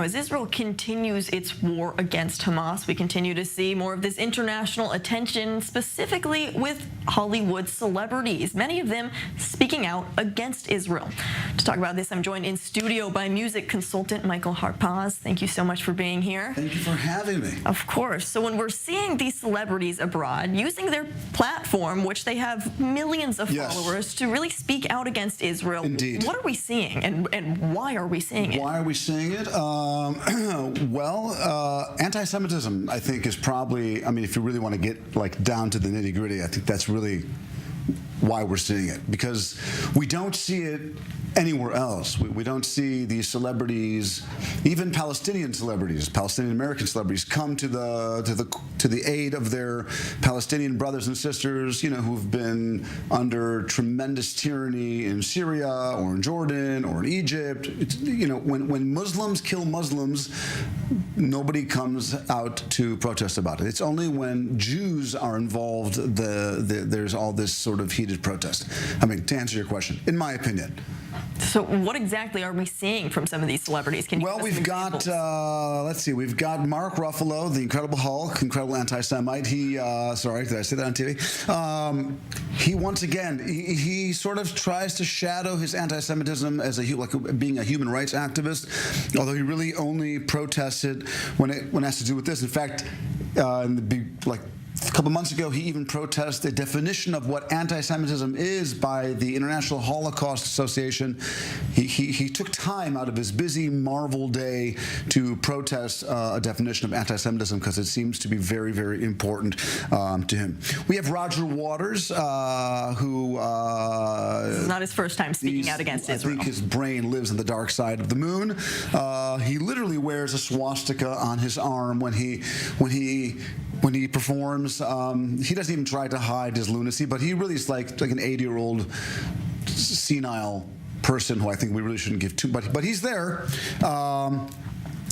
Now, as Israel continues its war against Hamas, we continue to see more of this international attention, specifically with Hollywood celebrities, many of them speaking out against Israel. To talk about this, I'm joined in studio by music consultant Michael Harpaz. Thank you so much for being here. Thank you for having me. Of course. So when we're seeing these celebrities abroad using their platform, which they have millions of followers, to really speak out against Israel, indeed, what are we seeing, and why are we seeing it? Why are we seeing it? Anti-Semitism, I think, is probably, I mean, if you really want to get like down to the nitty-gritty, I think that's really why we're seeing it, because we don't see it anywhere else. We don't see these celebrities, even Palestinian celebrities, Palestinian American celebrities, come to the aid of their Palestinian brothers and sisters, you know, who've been under tremendous tyranny in Syria or in Jordan or in Egypt. It's, you know, when Muslims kill Muslims, nobody comes out to protest about it. It's only when Jews are involved there's all this sort of heated protest. I mean, to answer your question, in my opinion. So what exactly are we seeing from some of these celebrities? Can you Well, we've got, let's see, we've got Mark Ruffalo, the Incredible Hulk, incredible anti-Semite. He, sorry, did I say that on TV? He, once again, he sort of tries to shadow his anti-Semitism as like being a human rights activist, although he really only protests it when it has to do with this. In fact, a couple months ago, he even protested the definition of what anti-Semitism is by the International Holocaust Association. He took time out of his busy Marvel day to protest a definition of anti-Semitism because it seems to be very, very important to him. We have Roger Waters, who... this is not his first time speaking out against Israel. I think his brain lives on the dark side of the moon. He literally wears a swastika on his arm when he performs. He doesn't even try to hide his lunacy, but he really is like an 80-year-old senile person who I think we really shouldn't give too much. But he's there.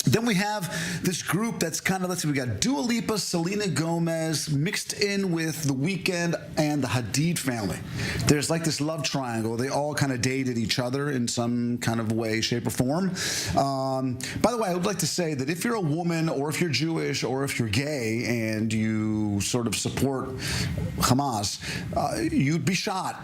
Then we have this group that's kind of, let's see, we got Dua Lipa, Selena Gomez, mixed in with The Weeknd and the Hadid family. There's like this love triangle. They all kind of dated each other in some kind of way, shape, or form. By the way, I would like to say that if you're a woman, or if you're Jewish, or if you're gay, and you sort of support Hamas, you'd be shot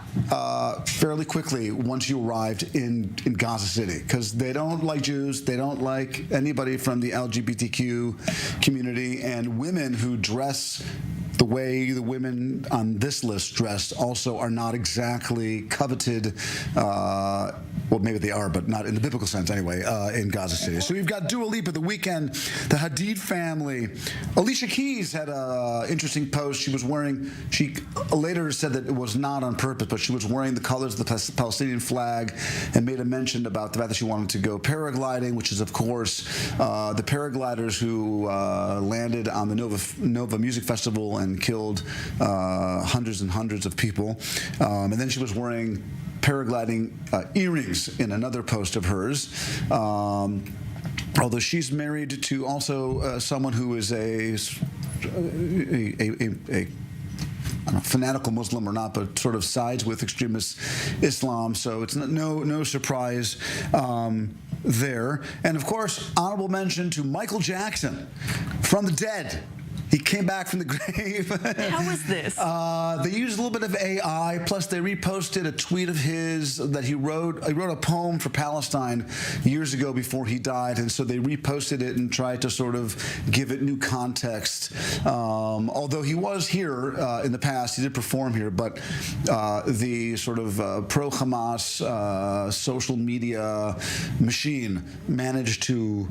fairly quickly once you arrived in Gaza City, because they don't like Jews, they don't like anybody from the LGBTQ community, and women who dress the way the women on this list dressed also are not exactly coveted. Well, maybe they are, but not in the biblical sense anyway, in Gaza City. So we've got Dua Lipa, The Weeknd, the Hadid family. Alicia Keys had an interesting post. She was wearing, she later said that it was not on purpose, but she was wearing the colors of the Palestinian flag and made a mention about the fact that she wanted to go paragliding, which is, of course, the paragliders who landed on the Nova Music Festival and killed hundreds and hundreds of people. And then she was wearing paragliding earrings in another post of hers. Although she's married to also someone who is a I don't know, fanatical Muslim or not, but sort of sides with extremist Islam. So it's no surprise there. And of course, honorable mention to Michael Jackson from the dead. He came back from the grave. How was this? They used a little bit of AI, plus they reposted a tweet of his that he wrote. He wrote a poem for Palestine years ago before he died, and so they reposted it and tried to sort of give it new context. Although he was here in the past, he did perform here, but the sort of pro-Hamas social media machine managed to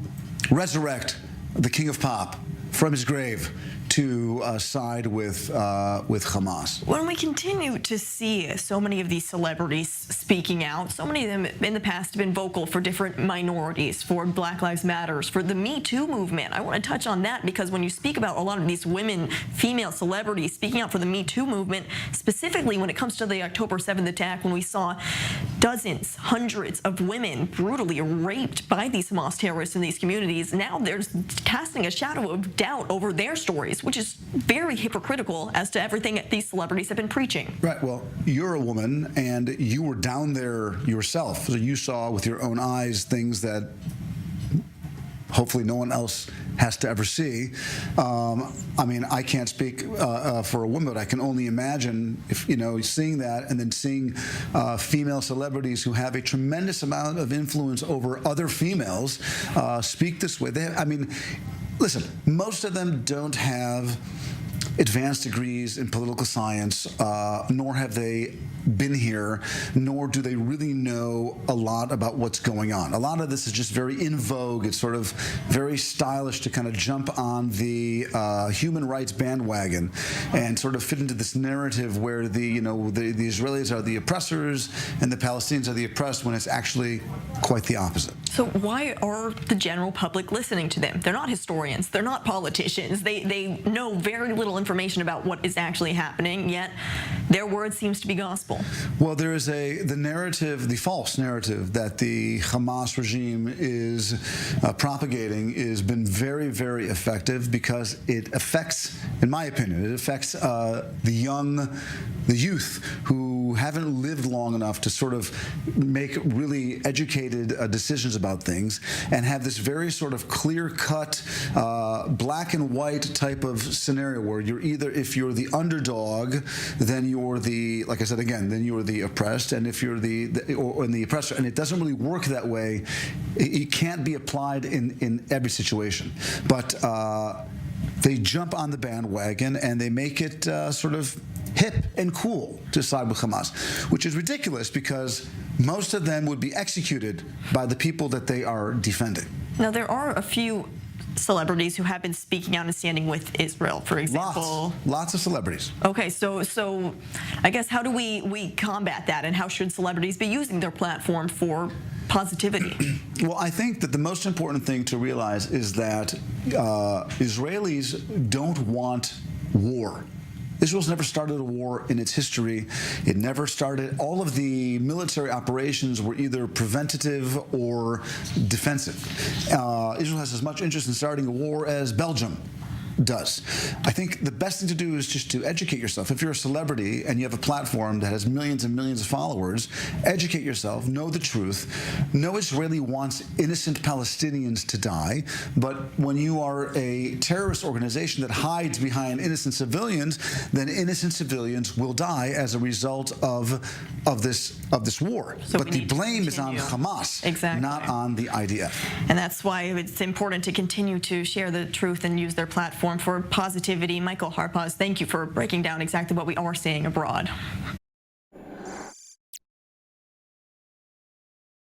resurrect the King of Pop from his grave to side with Hamas. When we continue to see so many of these celebrities speaking out, so many of them in the past have been vocal for different minorities, for Black Lives Matters, for the Me Too movement. I want to touch on that because when you speak about a lot of these women, female celebrities speaking out for the Me Too movement, specifically when it comes to the October 7th attack, when we saw dozens, hundreds of women brutally raped by these Hamas terrorists in these communities, now there's casting a shadow of doubt over their stories, which is very hypocritical as to everything that these celebrities have been preaching. Right. Well, you're a woman, and you were down there yourself, so you saw with your own eyes things that hopefully no one else has to ever see. I mean, I can't speak for a woman, but I can only imagine if seeing that, and then seeing female celebrities who have a tremendous amount of influence over other females speak this way. I mean, listen, most of them don't have advanced degrees in political science, nor have they been here, nor do they really know a lot about what's going on. A lot of this is just very in vogue. It's sort of very stylish to kind of jump on the human rights bandwagon and sort of fit into this narrative where the Israelis are the oppressors and the Palestinians are the oppressed, when it's actually quite the opposite. So why are the general public listening to them? They're not historians. They're not politicians. They know very little information about what is actually happening, yet their word seems to be gospel. Well, there is the narrative, the false narrative that the Hamas regime is propagating has been very, very effective, because it affects, in my opinion, it affects the youth who haven't lived long enough to sort of make really educated decisions about things, and have this very sort of clear-cut, black and white type of scenario where you're either, if you're the underdog, then you're the, like I said again, then you're the oppressed, and if you're the oppressor, and it doesn't really work that way. It can't be applied in every situation, but they jump on the bandwagon and they make it sort of hip and cool to side with Hamas, which is ridiculous, because most of them would be executed by the people that they are defending. Now, there are a few celebrities who have been speaking out and standing with Israel, for example. Lots of celebrities. Okay, so I guess how do we combat that, and how should celebrities be using their platform for positivity? Well, I think that the most important thing to realize is that Israelis don't want war. Israel's never started a war in its history. It never started. All of the military operations were either preventative or defensive. Israel has as much interest in starting a war as Belgium does. I think the best thing to do is just to educate yourself. If you're a celebrity and you have a platform that has millions and millions of followers, educate yourself, know the truth. No Israeli wants innocent Palestinians to die, but when you are a terrorist organization that hides behind innocent civilians, then innocent civilians will die as a result of this war. So but the blame is on Hamas, exactly, not on the IDF. And that's why it's important to continue to share the truth and use their platform for positivity. Michael Harpaz, thank you for breaking down exactly what we are seeing abroad.